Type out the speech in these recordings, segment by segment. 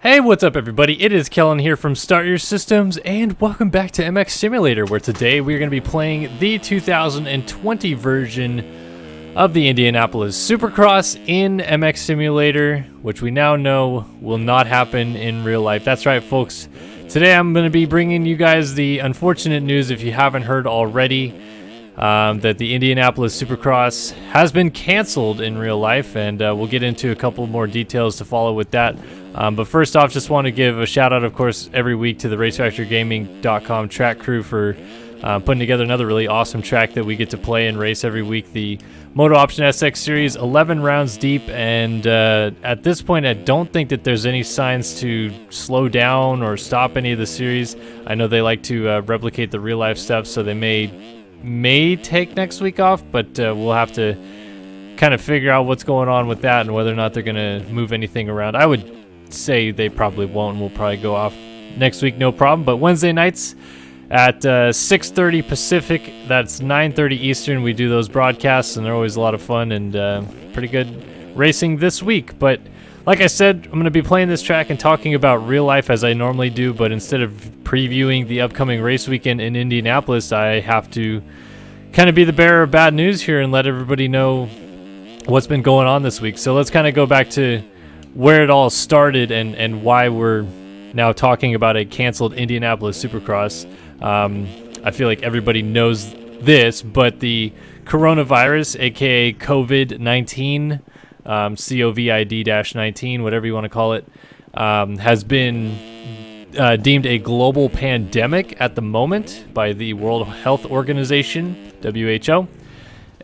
Hey, what's up everybody? It is Kellen here from Start Your Systems, and welcome back to MX Simulator, where today we're going to be playing the 2020 version of the Indianapolis Supercross in MX Simulator, which we now know will not happen in real life. That's right, folks. Today I'm going to be bringing you guys the unfortunate news, if you haven't heard already, that the Indianapolis Supercross has been canceled in real life, and we'll get into a couple more details to follow with that. But first off, just want to give a shout out, of course, every week to the RaceFactorGaming.com track crew for putting together another really awesome track that we get to play and race every week. The Moto Option SX Series, 11 rounds deep, and at this point I don't think that there's any signs to slow down or stop any of the series. I know they like to replicate the real life stuff, so they may take next week off, but we'll have to kind of figure out what's going on with that and whether or not they're going to move anything around. I would say they probably won't, and we'll probably go off next week, no problem. But Wednesday nights at 6:30 Pacific, that's 9:30 Eastern, we do those broadcasts, and they're always a lot of fun and pretty good racing this week. But like I said, I'm going to be playing this track and talking about real life as I normally do, but instead of previewing the upcoming race weekend in Indianapolis, I have to kind of be the bearer of bad news here and let everybody know what's been going on this week. So let's kind of go back to where it all started and why we're now talking about a canceled Indianapolis Supercross. I feel like everybody knows this, but the coronavirus, aka COVID-19, COVID-19, whatever you want to call it, has been deemed a global pandemic at the moment by the World Health Organization, WHO.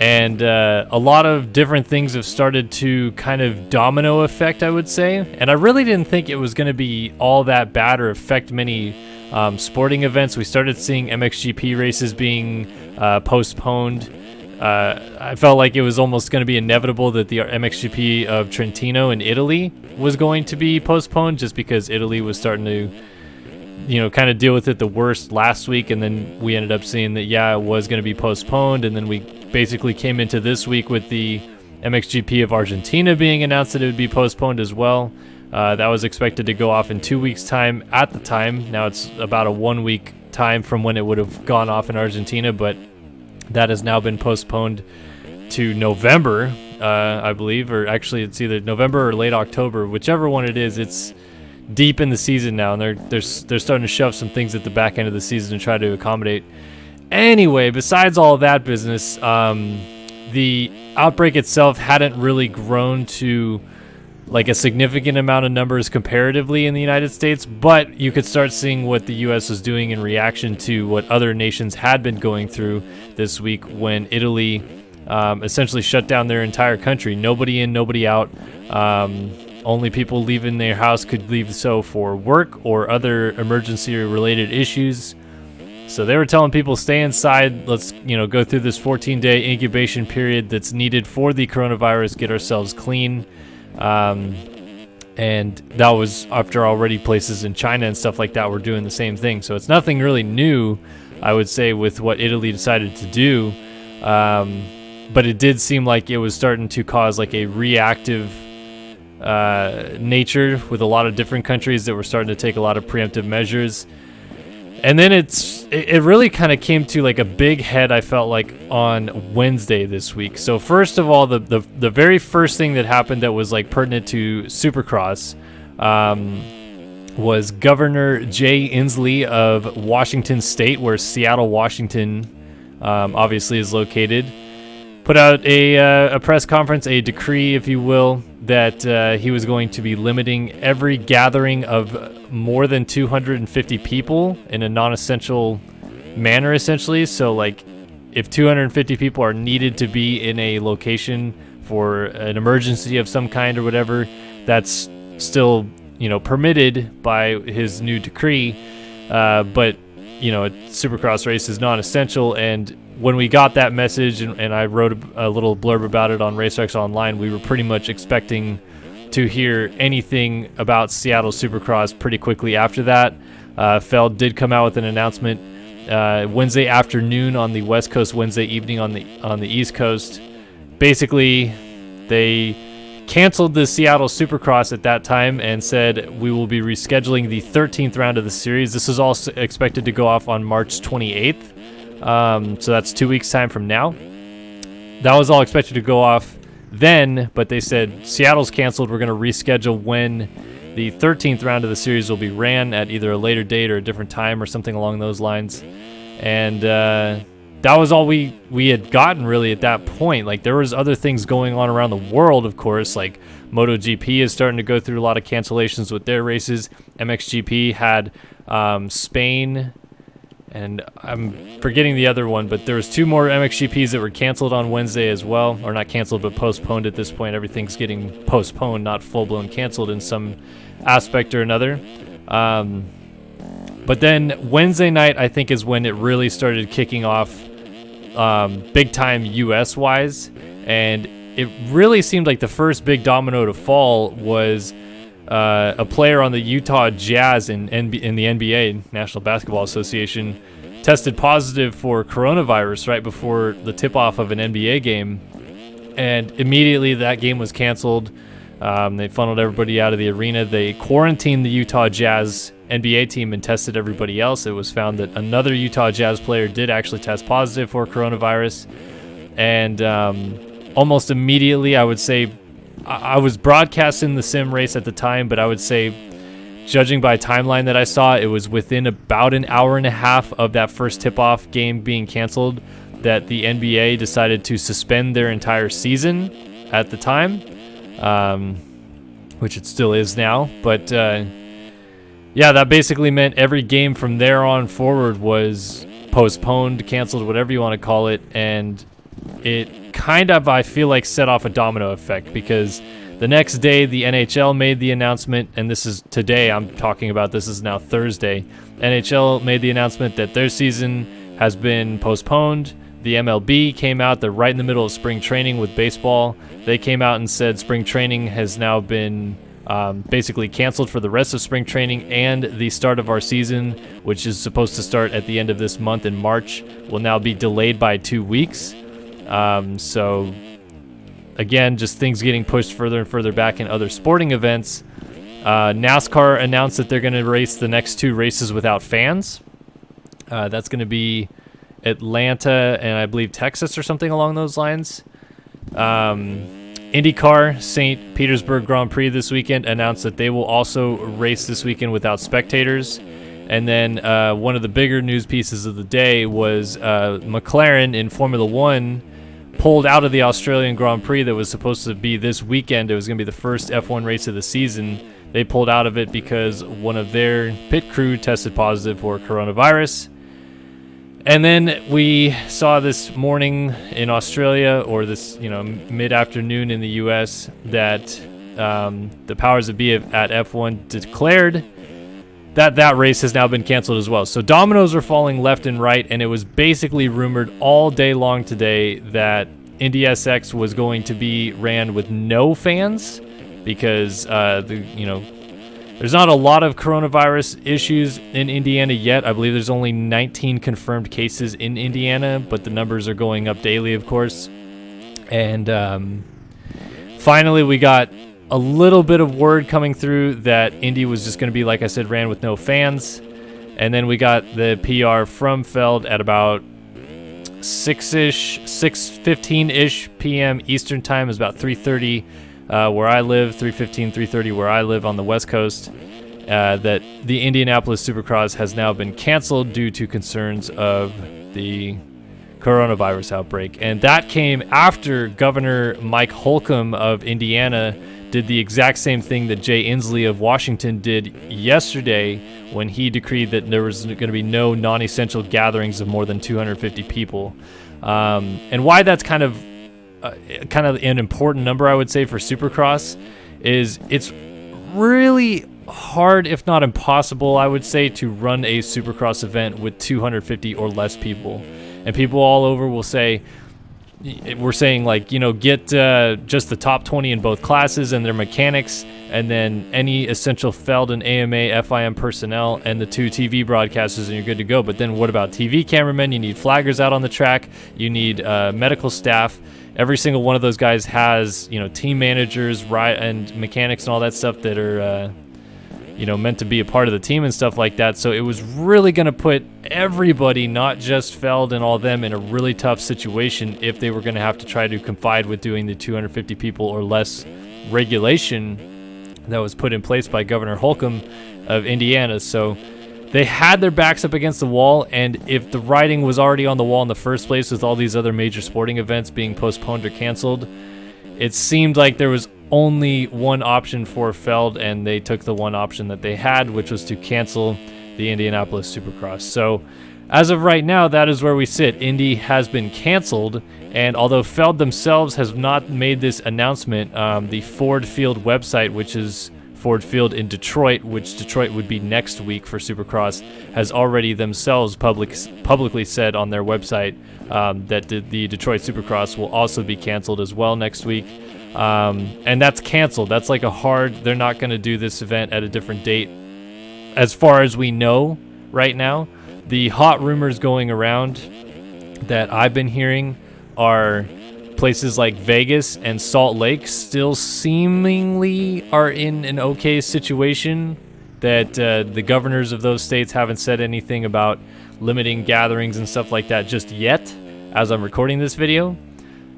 And a lot of different things have started to kind of domino effect, I would say. And I really didn't think it was going to be all that bad or affect many sporting events. We started seeing MXGP races being postponed. I felt like it was almost going to be inevitable that the MXGP of Trentino in Italy was going to be postponed, just because Italy was starting to, kind of deal with it the worst last week. And then we ended up seeing that, it was going to be postponed. And then we basically came into this week with the MXGP of Argentina being announced that it would be postponed as well. That was expected to go off in 2 weeks' time at the time. Now it's about a 1 week time from when it would have gone off in Argentina, but that has now been postponed to November, I believe, or actually it's either November or late October, whichever one it is. It's deep in the season now, and they're starting to shove some things at the back end of the season to try to accommodate. Anyway, besides all of that business, the outbreak itself hadn't really grown to like a significant amount of numbers comparatively in the United States, but you could start seeing what the U.S. was doing in reaction to what other nations had been going through this week when Italy essentially shut down their entire country. Nobody in, nobody out. Only people leaving their house could leave so for work or other emergency-related issues. So they were telling people, stay inside, let's go through this 14-day incubation period that's needed for the coronavirus, get ourselves clean. And that was after already places in China and stuff like that were doing the same thing. So it's nothing really new, I would say, with what Italy decided to do. But it did seem like it was starting to cause like a reactive nature with a lot of different countries that were starting to take a lot of preemptive measures. And then it really kind of came to like a big head, I felt like, on Wednesday this week. So first of all, the very first thing that happened that was like pertinent to Supercross was Governor Jay Inslee of Washington State, where Seattle, Washington obviously is located, put out a press conference, a decree, if you will, that he was going to be limiting every gathering of more than 250 people in a non-essential manner, essentially. So, like, if 250 people are needed to be in a location for an emergency of some kind or whatever, that's still, permitted by his new decree. But, a Supercross race is non-essential, and when we got that message, and I wrote a little blurb about it on RaceX Online, we were pretty much expecting to hear anything about Seattle Supercross pretty quickly after that. Feld did come out with an announcement Wednesday afternoon on the West Coast, Wednesday evening on the East Coast. Basically, they canceled the Seattle Supercross at that time and said we will be rescheduling the 13th round of the series. This is all expected to go off on March 28th. So that's 2 weeks time from now. That was all expected to go off then, but they said Seattle's canceled. We're going to reschedule when the 13th round of the series will be ran at either a later date or a different time or something along those lines. And that was all we had gotten really at that point. Like, there was other things going on around the world, of course, like MotoGP is starting to go through a lot of cancellations with their races. MXGP had Spain, and I'm forgetting the other one, but there was 2 more MXGPs that were canceled on Wednesday as well, or not canceled, but postponed at this point. Everything's getting postponed, not full-blown canceled in some aspect or another. But then Wednesday night, I think, is when it really started kicking off big time US-wise, and it really seemed like the first big domino to fall was a player on the Utah Jazz in the NBA, National Basketball Association, tested positive for coronavirus right before the tip-off of an NBA game, and immediately that game was canceled. They funneled everybody out of the arena. They quarantined the Utah Jazz NBA team and tested everybody else. It was found that another Utah Jazz player did actually test positive for coronavirus. And almost immediately, I would say, I was broadcasting the sim race at the time, but I would say, judging by timeline that I saw, it was within about an hour and a half of that first tip-off game being canceled that the NBA decided to suspend their entire season at the time, which it still is now. But yeah, that basically meant every game from there on forward was postponed, canceled, whatever you want to call it, and it kind of, I feel like, set off a domino effect, because the next day the NHL made the announcement, and this is today I'm talking about, this is now Thursday. NHL made the announcement that their season has been postponed. The MLB came out, they're right in the middle of spring training with baseball. They came out and said spring training has now been basically canceled for the rest of spring training, and the start of our season, which is supposed to start at the end of this month in March, will now be delayed by 2 weeks. So again, just things getting pushed further and further back in other sporting events. NASCAR announced that they're going to race the next 2 races without fans. That's going to be Atlanta and I believe Texas or something along those lines. IndyCar St. Petersburg Grand Prix this weekend announced that they will also race this weekend without spectators. And then one of the bigger news pieces of the day was McLaren in Formula One pulled out of the Australian Grand Prix that was supposed to be this weekend. It was going to be the first F1 race of the season. They pulled out of it because one of their pit crew tested positive for coronavirus. And then we saw this morning in Australia, or this, mid-afternoon in the U.S., that the powers that be at F1 declared that race has now been canceled as well. So dominoes are falling left and right, and it was basically rumored all day long today that IndySX was going to be ran with no fans because there's not a lot of coronavirus issues in Indiana yet. I believe there's only 19 confirmed cases in Indiana, but the numbers are going up daily, of course. And finally, we got a little bit of word coming through that Indy was just going to be, like I said, ran with no fans. And then we got the PR from Feld at about 6:15-ish p.m. Eastern time. Is about 3:30 where I live, 3:30 where I live on the West Coast, that the Indianapolis Supercross has now been canceled due to concerns of the coronavirus outbreak. And that came after Governor Mike Holcomb of Indiana did the exact same thing that Jay Inslee of Washington did yesterday when he decreed that there was going to be no non-essential gatherings of more than 250 people. And why that's kind of an important number, I would say, for Supercross is it's really hard, if not impossible, I would say, to run a Supercross event with 250 or less people. And people all over will say, we're saying, like, get just the top 20 in both classes and their mechanics, and then any essential Feld and AMA FIM personnel and the 2 TV broadcasters, and you're good to go. But then what about TV cameramen? You need flaggers out on the track. You need medical staff. every single one of those guys has, team managers, and mechanics and all that stuff that are, meant to be a part of the team and stuff like that. So it was really going to put everybody, not just Feld and all them, in a really tough situation if they were going to have to try to confide with doing the 250 people or less regulation that was put in place by Governor Holcomb of Indiana. So they had their backs up against the wall, and if the writing was already on the wall in the first place with all these other major sporting events being postponed or canceled, it seemed like there was only one option for Feld, and they took the one option that they had, which was to cancel the Indianapolis Supercross. So as of right now, that is where we sit. Indy has been canceled, and although Feld themselves has not made this announcement, the Ford Field website, which is Ford Field in Detroit, which Detroit would be next week for Supercross, has already themselves publicly said on their website that the Detroit Supercross will also be canceled as well next week. And that's canceled. That's like they're not going to do this event at a different date as far as we know right now. The hot rumors going around that I've been hearing are places like Vegas and Salt Lake still seemingly are in an okay situation, that the governors of those states haven't said anything about limiting gatherings and stuff like that just yet as I'm recording this video.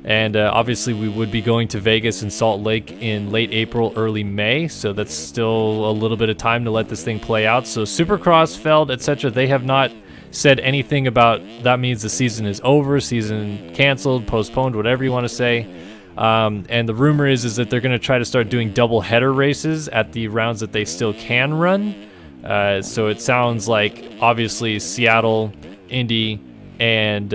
And obviously we would be going to Vegas and Salt Lake in late April, early May, so that's still a little bit of time to let this thing play out. So Supercross, Feld, etc., they have not said anything about that means the season is over, season canceled, postponed, whatever you want to say. And the rumor is that they're going to try to start doing double header races at the rounds that they still can run. So it sounds like obviously Seattle, Indy, and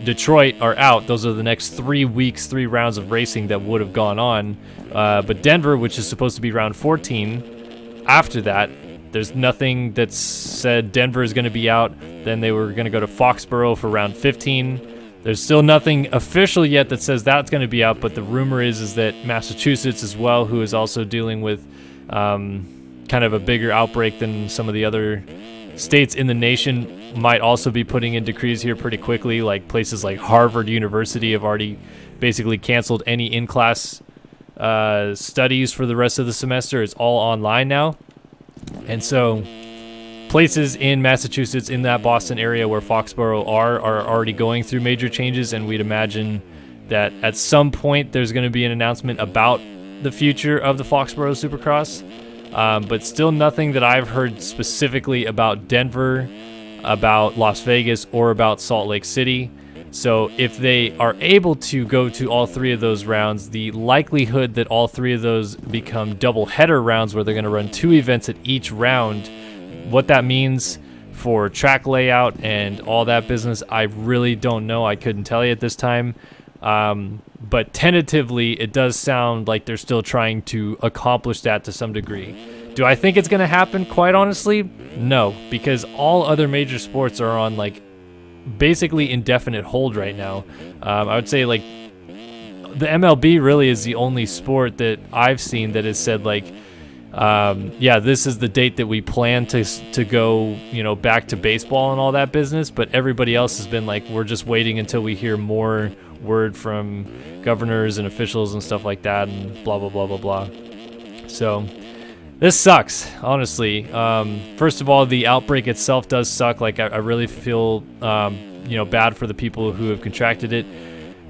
Detroit are out. Those are the next 3 weeks, 3 rounds of racing that would have gone on. But Denver, which is supposed to be round 14, after that, there's nothing that's said Denver is going to be out. Then they were going to go to Foxborough for round 15. There's still nothing official yet that says that's going to be out, but the rumor is that Massachusetts as well, who is also dealing with kind of a bigger outbreak than some of the other states in the nation, might also be putting in decrees here pretty quickly. Like places like Harvard University have already basically canceled any in-class studies for the rest of the semester. It's all online now. And so places in Massachusetts, in that Boston area where Foxborough are already going through major changes, and we'd imagine that at some point there's going to be an announcement about the future of the Foxborough Supercross. But still nothing that I've heard specifically about Denver, about Las Vegas, or about Salt Lake City. So if they are able to go to all 3 of those rounds, the likelihood that all 3 of those become double header rounds where they're going to run 2 events at each round, what that means for track layout and all that business, I really don't know. I couldn't tell you at this time. But tentatively, it does sound like they're still trying to accomplish that to some degree. Do I think it's going to happen? Quite honestly, no, because all other major sports are on like basically indefinite hold right now. I would say like the MLB really is the only sport that I've seen that has said like, yeah, this is the date that we plan to go, back to baseball and all that business. But everybody else has been like, we're just waiting until we hear more word from governors and officials and stuff like that, and blah blah blah blah blah. So this sucks, honestly. First of all, the outbreak itself does suck. Like I really feel bad for the people who have contracted it.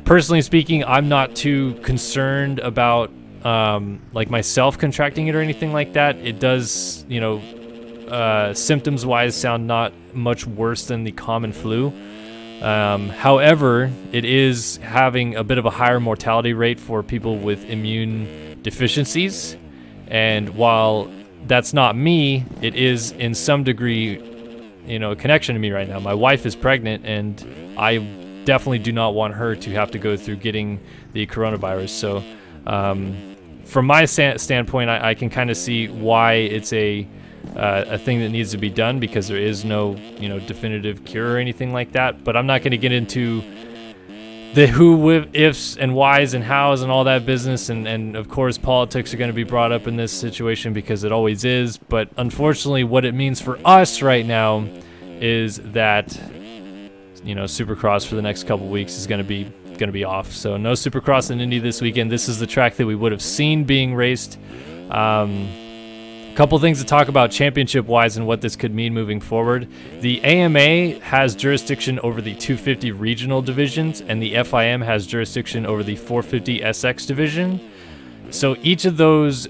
Personally speaking, I'm not too concerned about like myself contracting it or anything like that. It does, symptoms wise sound not much worse than the common flu. However, it is having a bit of a higher mortality rate for people with immune deficiencies. And while that's not me, it is in some degree, a connection to me right now. My wife is pregnant, and I definitely do not want her to have to go through getting the coronavirus. So from my standpoint, I can kind of see why it's a thing that needs to be done, because there is no definitive cure or anything like that. But I'm not going to get into the who, ifs, and whys and hows and all that business. And of course, politics are going to be brought up in this situation, because it always is. But unfortunately, what it means for us right now is that Supercross for the next couple weeks is going to be going to be off. So no Supercross in Indy this weekend. This is the track that we would have seen being raced. Couple things to talk about championship-wise and what this could mean moving forward. The AMA has jurisdiction over the 250 regional divisions, and the FIM has jurisdiction over the 450 SX division. So each of those,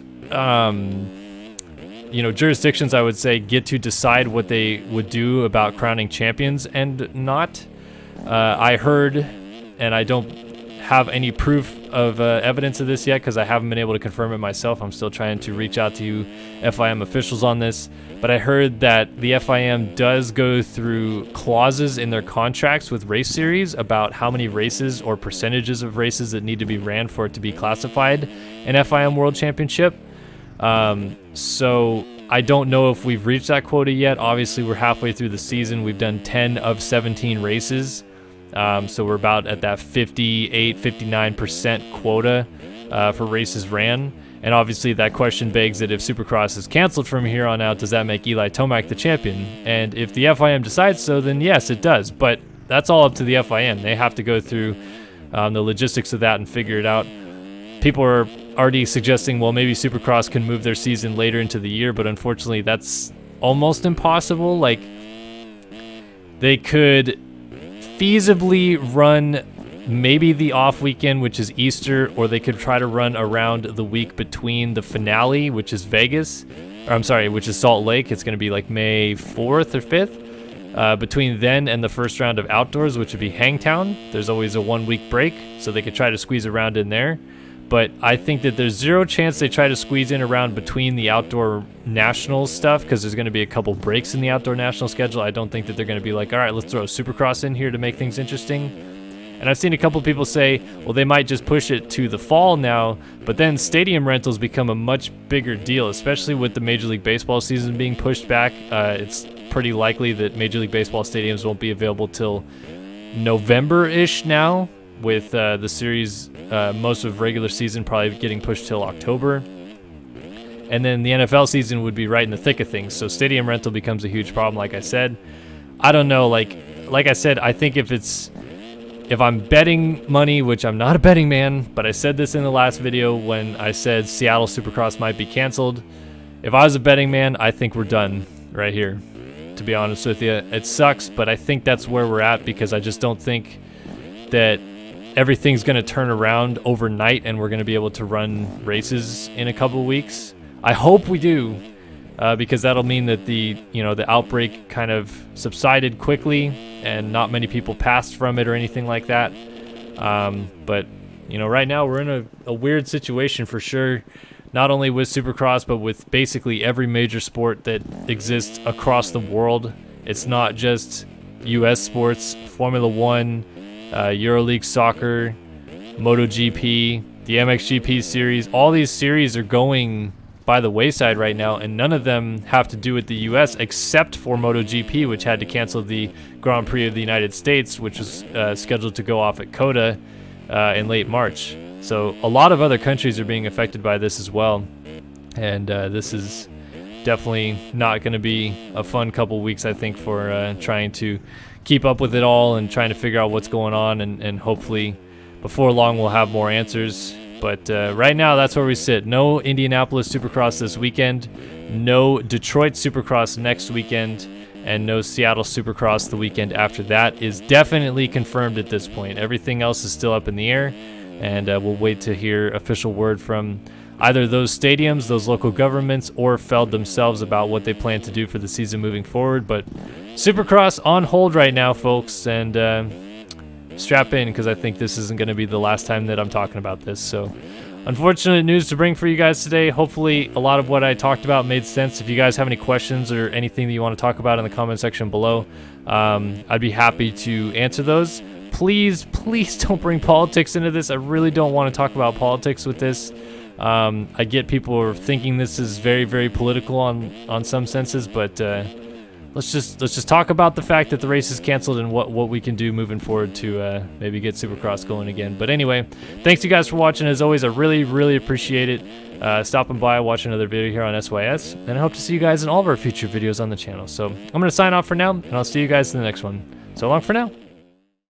jurisdictions, I would say, get to decide what they would do about crowning champions and not. I heard, and I don't have any proof of evidence of this yet because I haven't been able to confirm it myself. I'm still trying to reach out to FIM officials on this, but I heard that the FIM does go through clauses in their contracts with race series about how many races or percentages of races that need to be ran for it to be classified an FIM World Championship. So I don't know if we've reached that quota yet. Obviously, we're halfway through the season. We've done 10 of 17 races. So we're about at that 58-59% quota for races ran. And obviously that question begs that if Supercross is canceled from here on out, does that make Eli Tomac the champion? And if the FIM decides so, then yes, it does. But that's all up to the FIM. They have to go through the logistics of that and figure it out. People are already suggesting, well, maybe Supercross can move their season later into the year, but unfortunately that's almost impossible. Like, they could feasibly run maybe the off weekend, which is Easter, or they could try to run around the week between the finale, which is Vegas, which is Salt Lake. It's going to be like May 4th or 5th. Between then and the first round of outdoors, which would be Hangtown, there's always a 1 week break, so they could try to squeeze around in there. But I think that there's zero chance they try to squeeze in around between the outdoor national stuff, because there's going to be a couple breaks in the outdoor national schedule. I don't think that they're going to be like, all right, let's throw a Supercross in here to make things interesting. And I've seen a couple people say, well, they might just push it to the fall now, but then stadium rentals become a much bigger deal, especially with the Major League Baseball season being pushed back. It's pretty likely that Major League Baseball stadiums won't be available till November-ish now, with the series, most of regular season probably getting pushed till October. And then the NFL season would be right in the thick of things, so stadium rental becomes a huge problem, like I said. I don't know, like I said, I think if I'm betting money, which I'm not a betting man, but I said this in the last video when I said Seattle Supercross might be canceled. If I was a betting man, I think we're done right here, to be honest with you. It sucks, but I think that's where we're at, because I just don't think that everything's going to turn around overnight and we're going to be able to run races in a couple of weeks. I hope we do, because that'll mean that the outbreak kind of subsided quickly and not many people passed from it or anything like that. But right now we're in a weird situation for sure, not only with Supercross, but with basically every major sport that exists across the world. It's not just US sports. Formula One, EuroLeague Soccer, MotoGP, the MXGP series, all these series are going by the wayside right now, and none of them have to do with the US except for MotoGP, which had to cancel the Grand Prix of the United States, which was scheduled to go off at COTA in late March. So a lot of other countries are being affected by this as well, and this is definitely not going to be a fun couple weeks, I think, for trying to keep up with it all and trying to figure out what's going on, and hopefully before long we'll have more answers. But right now that's where we sit. No Indianapolis Supercross this weekend, no Detroit Supercross next weekend, and no Seattle Supercross the weekend after that is definitely confirmed at this point. Everything else is still up in the air, and we'll wait to hear official word from either those stadiums, those local governments, or Feld themselves about what they plan to do for the season moving forward. But Supercross on hold right now, folks, and strap in, because I think this isn't going to be the last time that I'm talking about this. So unfortunate news to bring for you guys today. Hopefully a lot of what I talked about made sense. If you guys have any questions or anything that you want to talk about in the comment section below, I'd be happy to answer those. Please don't bring politics into this. I really don't want to talk about politics with this. I get people are thinking this is very, very political on some senses, but let's just talk about the fact that the race is canceled and what we can do moving forward to maybe get Supercross going again. But anyway, thanks you guys for watching. As always, I really, really appreciate it. Stopping by, watch another video here on SYS, and I hope to see you guys in all of our future videos on the channel. So I'm going to sign off for now, and I'll see you guys in the next one. So long for now.